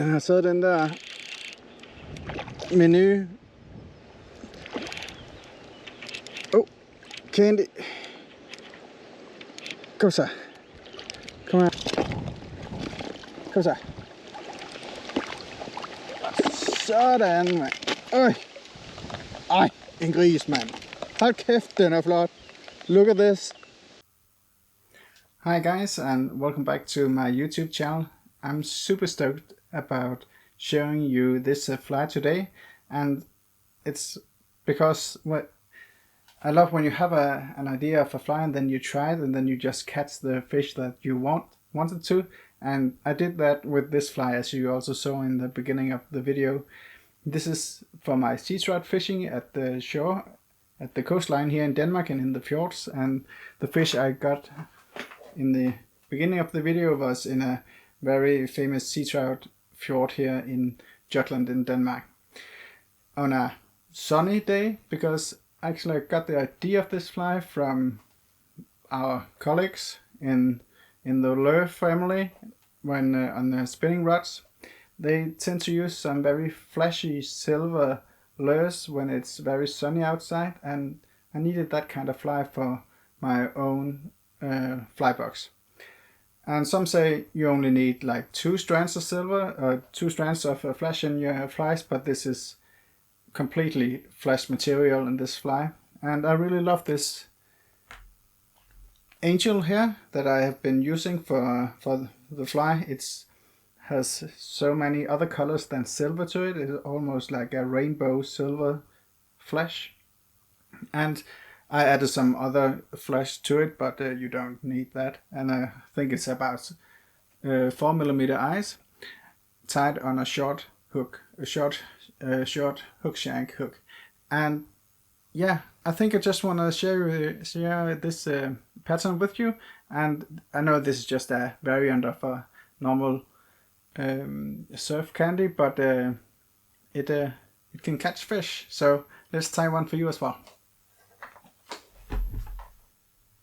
Den har så den der menu. Oh, candy. Kom så. Kom her. Kom så. Sådan, mand. Øj. Ej, en gris, mand. Hold kæft, den er flot. Look at this. Hi guys, and welcome back to my YouTube channel. I'm super stoked about showing you this fly today, and it's because I love when you have an idea of a fly and then you try it and then you just catch the fish that you wanted to. And I did that with this fly, as you also saw in the beginning of the video. This is for my sea trout fishing at the shore, at the coastline here in Denmark and in the fjords. And the fish I got in the beginning of the video was in a very famous sea trout fjord here in Jutland in Denmark. On a sunny day, because actually I got the idea of this fly from our colleagues in the lure family when on the spinning rods. They tend to use some very flashy silver lures when it's very sunny outside, and I needed that kind of fly for my own fly box. And some say you only need like 2 strands of silver or 2 strands of flash in your flies, but this is completely flash material in this fly. And I really love this angel here that I have been using for the fly. It has so many other colors than silver to it. It's almost like a rainbow silver flash. And I added some other flash to it, but you don't need that. And I think it's about 4mm eyes tied on a short hook, a short hook shank hook. And yeah, I think I just want to share this pattern with you. And I know this is just a variant of a normal surf candy, but it can catch fish. So let's tie one for you as well.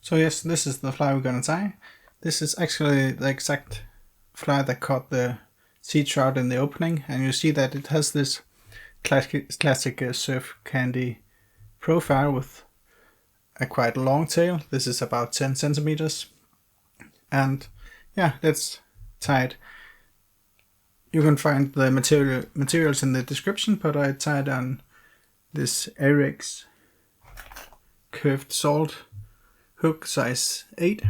So yes, this is the fly we're gonna tie. This is actually the exact fly that caught the sea trout in the opening, and you see that it has this classic surf candy profile with a quite long tail. This is about 10 centimeters, and yeah, let's tie it. You can find the materials in the description, but I tied on this Ahrex curved salt hook size 8.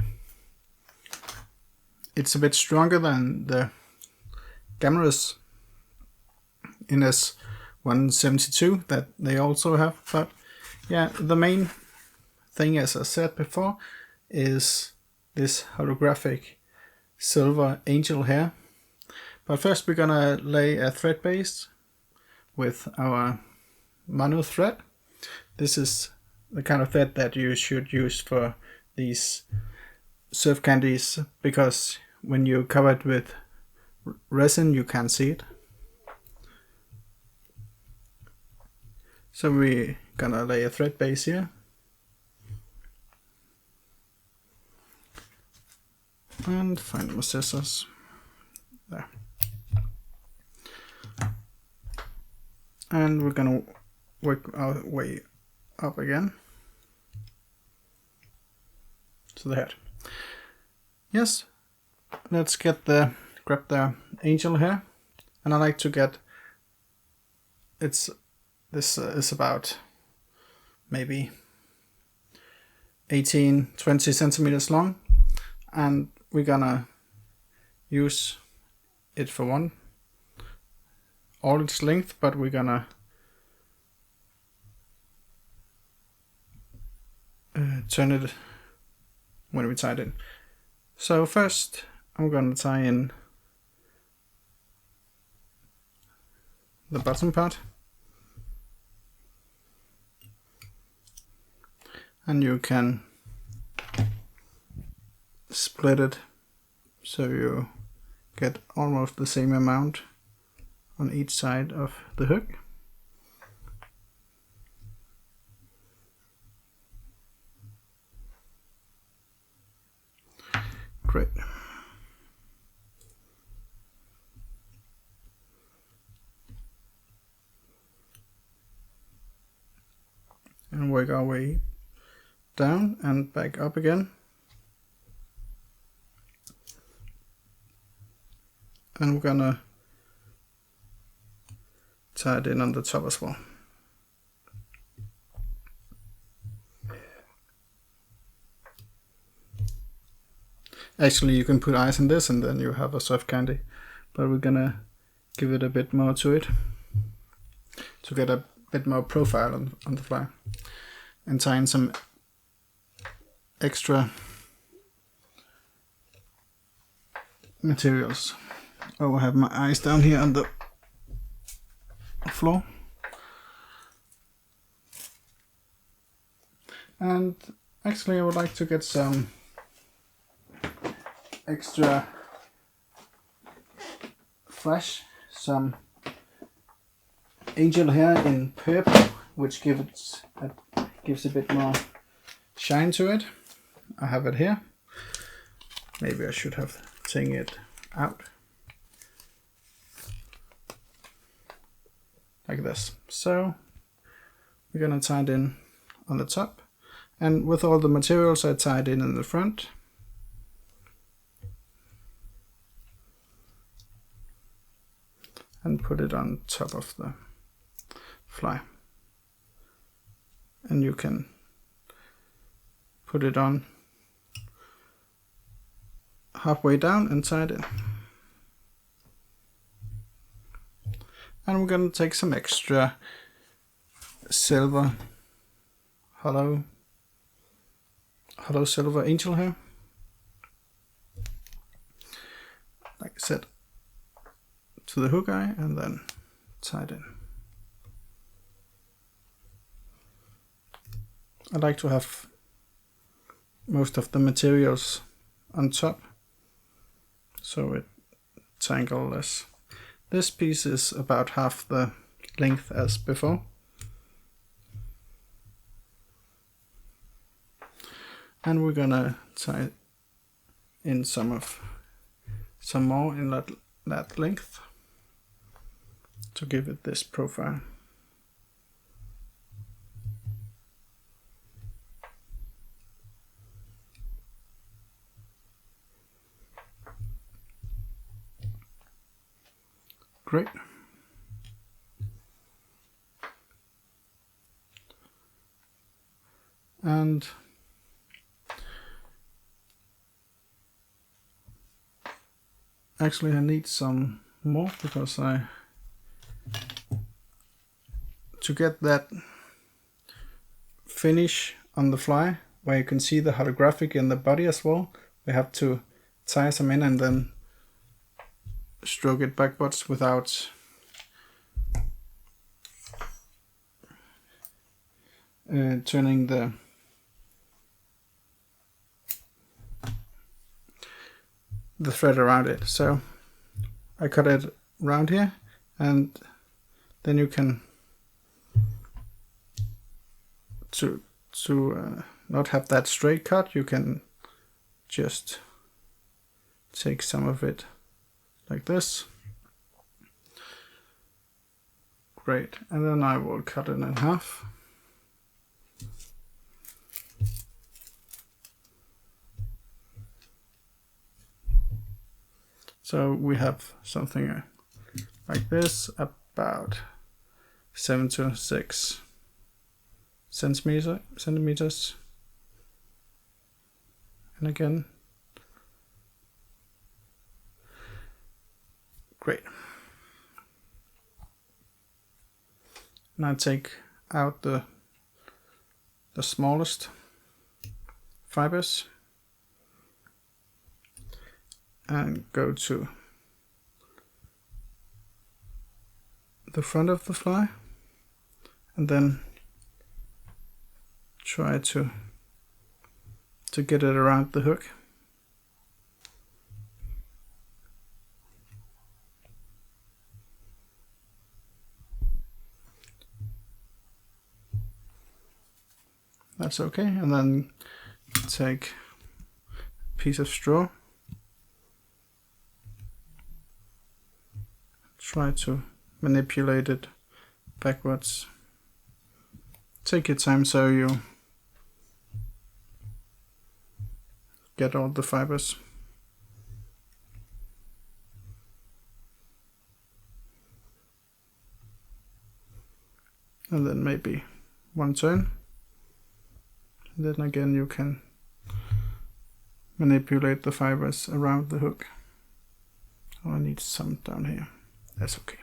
It's a bit stronger than the Ahrex NS 172 that they also have, but yeah, the main thing, as I said before, is this holographic silver angel here. But first we're gonna lay a thread base with our mono thread. This is the kind of thread that you should use for these surf candies, because when you cover it with resin you can't see it. So we're gonna lay a thread base here. And find my scissors. There. And we're gonna work our way up again to the head. Yes, let's grab the angel here, and I like to get this is about maybe 18-20 centimeters long, and we're gonna use it for all its length, but we're gonna turn it when we tied it. So first I'm gonna tie in the bottom part, and you can split it so you get almost the same amount on each side of the hook. Great. and work our way down and back up again. And we're gonna tie it in on the top as well. Actually, you can put ice in this and then you have a soft candy, but we're gonna give it a bit more to it to get a bit more profile on the fly, and tie in some extra materials. Oh, I have my ice down here on the floor. And actually I would like to get some extra flash, some angel hair in purple, which gives a bit more shine to it. I have it here. Maybe I should have taken it out like this. So we're gonna tie it in on the top, and with all the materials I tied in the front. And put it on top of the fly. And you can put it on halfway down and tie it in. And we're going to take some extra silver, Holo Silver angel hair. Like I said, to the hook eye, and then tie it in. I like to have most of the materials on top, so it tangles less. This piece is about half the length as before. And we're gonna tie in some more in that length to give it this profile. Great. And actually I need some more, because to get that finish on the fly where you can see the holographic in the body as well, we have to tie some in and then stroke it backwards without turning the thread around it. So I cut it around here, and then you can to not have that straight cut, you can just take some of it like this. Great, and then I will cut it in half. So we have something like this, about 7 to 6 centimeters. And again, great. And I take out the smallest fibers and go to the front of the fly, and then try to get it around the hook. That's okay, and then take a piece of straw, try to manipulate it backwards take your time so you get all the fibers. And then maybe one turn. And then again you can manipulate the fibers around the hook. Oh, I need some down here. That's okay.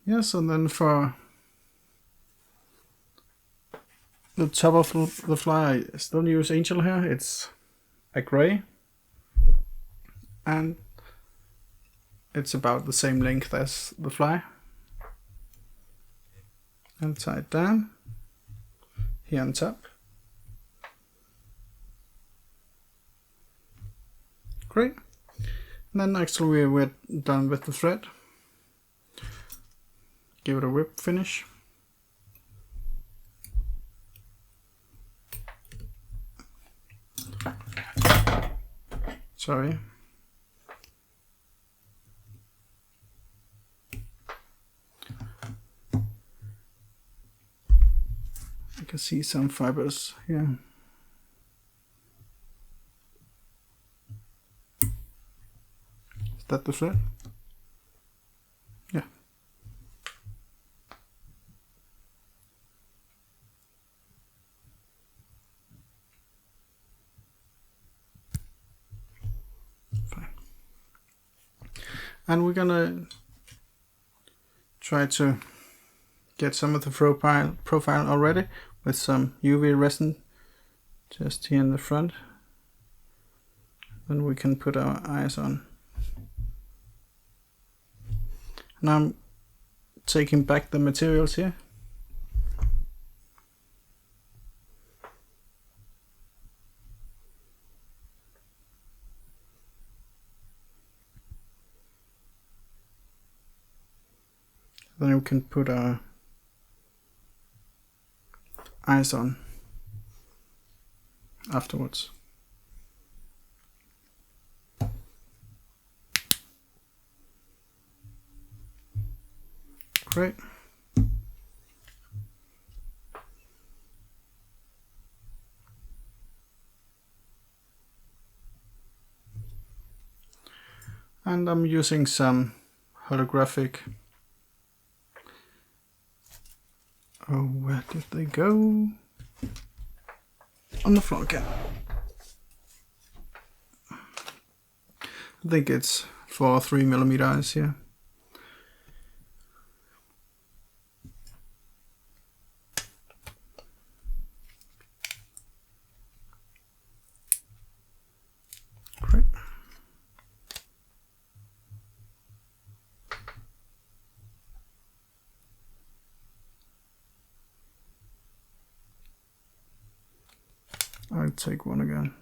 Yes, and then for the top of the fly, I still use angel hair. It's a gray, and it's about the same length as the fly. And tie it down here on top. Great. And then actually we're done with the thread. Give it a whip finish. Sorry. I can see some fibers here. Is that the thread? Yeah. Fine. And we're gonna try to get some of the profile already with some UV-resin just here in the front. Then we can put our eyes on. Now I'm taking back the materials here. Then we can put our eyes on afterwards. Great. And I'm using some holographic. Oh, where did they go? On the floor again. I think it's for 3mm eyes here. Great. I'll take one again.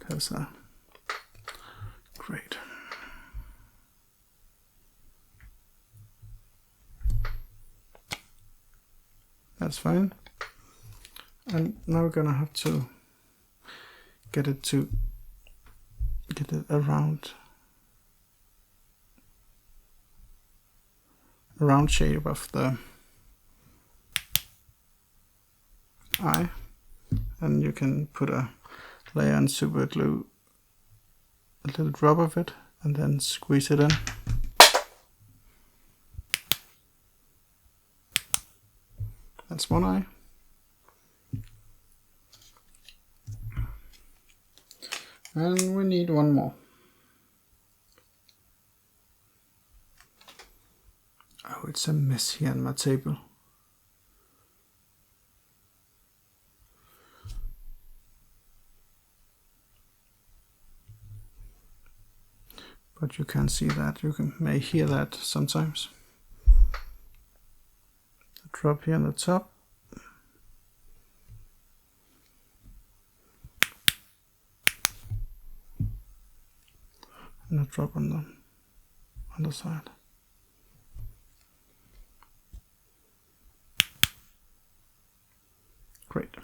How's that? Great. That's fine. And now we're gonna have to get it around. A round shape of the eye, and you can put a layer and super glue a little drop of it and then squeeze it in. That's one eye. And we need one more. Oh, it's a mess here on my table. But you can see that, may hear that sometimes. A drop here on the top. and a drop on the underside. Great.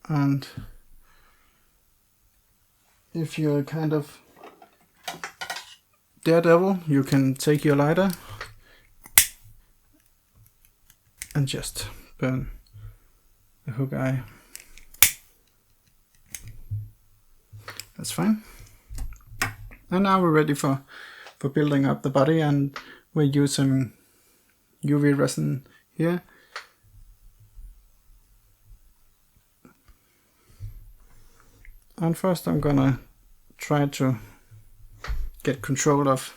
And if you're kind of daredevil, you can take your lighter and just burn the hook eye. That's fine. And now we're ready for building up the body, and we're using UV resin here. And first I'm gonna try to get control of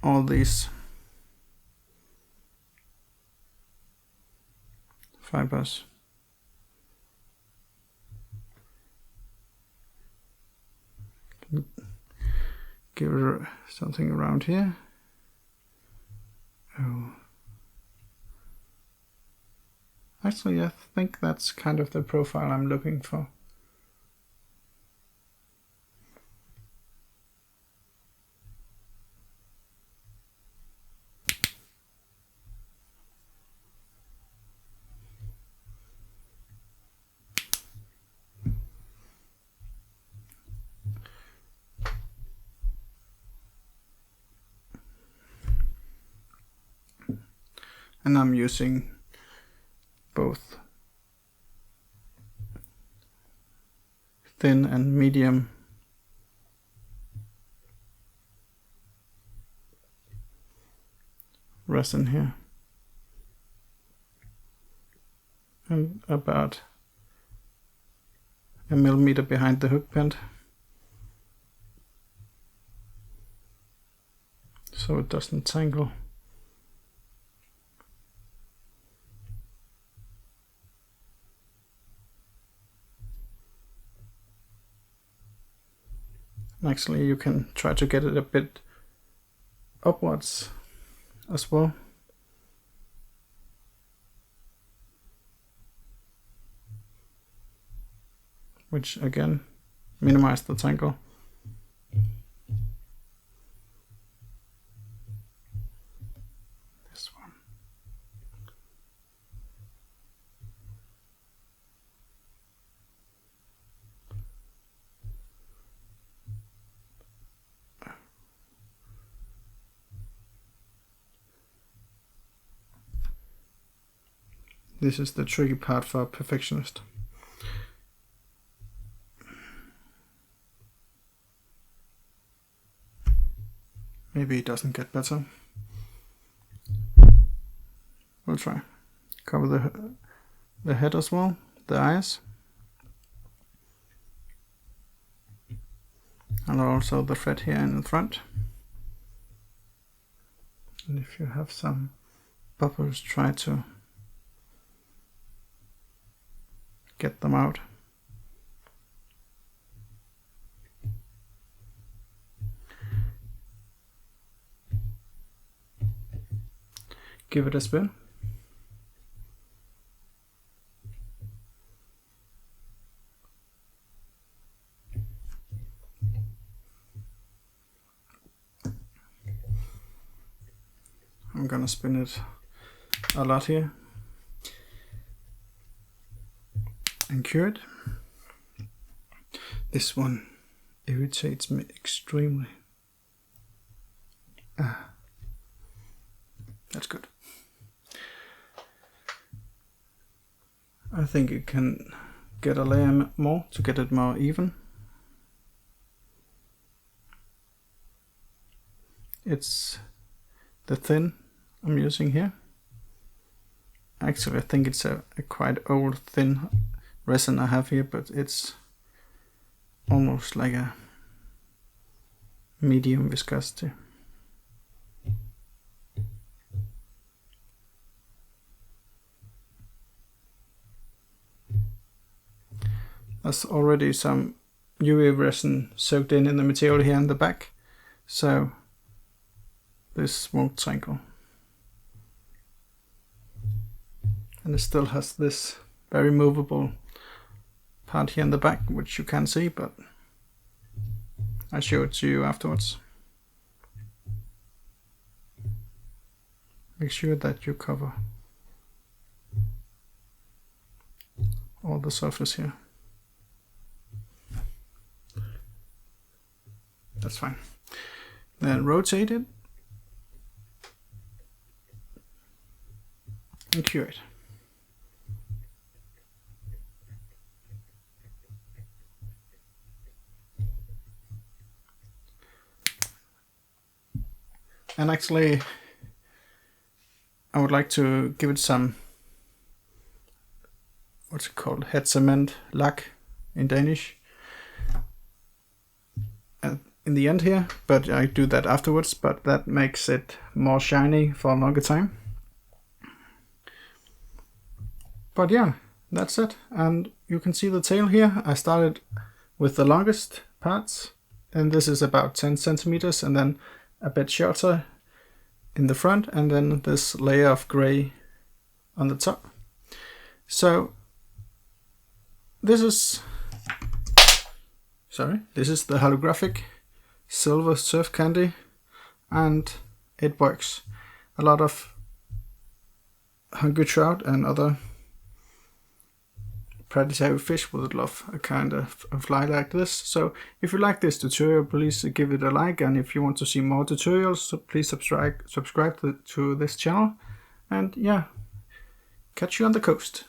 all these fibers. Give her something around here. Oh. Actually, I think that's kind of the profile I'm looking for. And I'm using both thin and medium resin here, and about a millimeter behind the hook bend, so it doesn't tangle. Actually, you can try to get it a bit upwards as well. Which again minimizes the tangle. This one. This is the tricky part for a perfectionist. Maybe it doesn't get better. We'll try. Cover the head as well, the eyes, and also the thread here in the front. And if you have some bubbles, try to get them out. Give it a spin. I'm gonna spin it a lot here and cure it. This one irritates me extremely. That's good. I think it can get a layer more to get it more even. It's the thin I'm using here. Actually, I think it's a quite old thin resin I have here, but it's almost like a medium viscosity. There's already some UV resin soaked in the material here in the back, so this won't tangle. And it still has this very movable part here in the back, which you can't see, but I'll show it to you afterwards. Make sure that you cover all the surface here. That's fine. Then rotate it and cure it. And actually, I would like to give it some, what's it called, head cement lac in Danish, in the end here, but I do that afterwards, but that makes it more shiny for a longer time. But yeah, that's it. And you can see the tail here. I started with the longest parts, and this is about 10 centimeters, and then a bit shorter in the front, and then this layer of gray on the top. So this is the holographic silver surf candy, and it works. A lot of hungry trout and other predatory fish would love a kind of a fly like this. So if you like this tutorial, please give it a like, and if you want to see more tutorials, please subscribe to this channel. And yeah, catch you on the coast.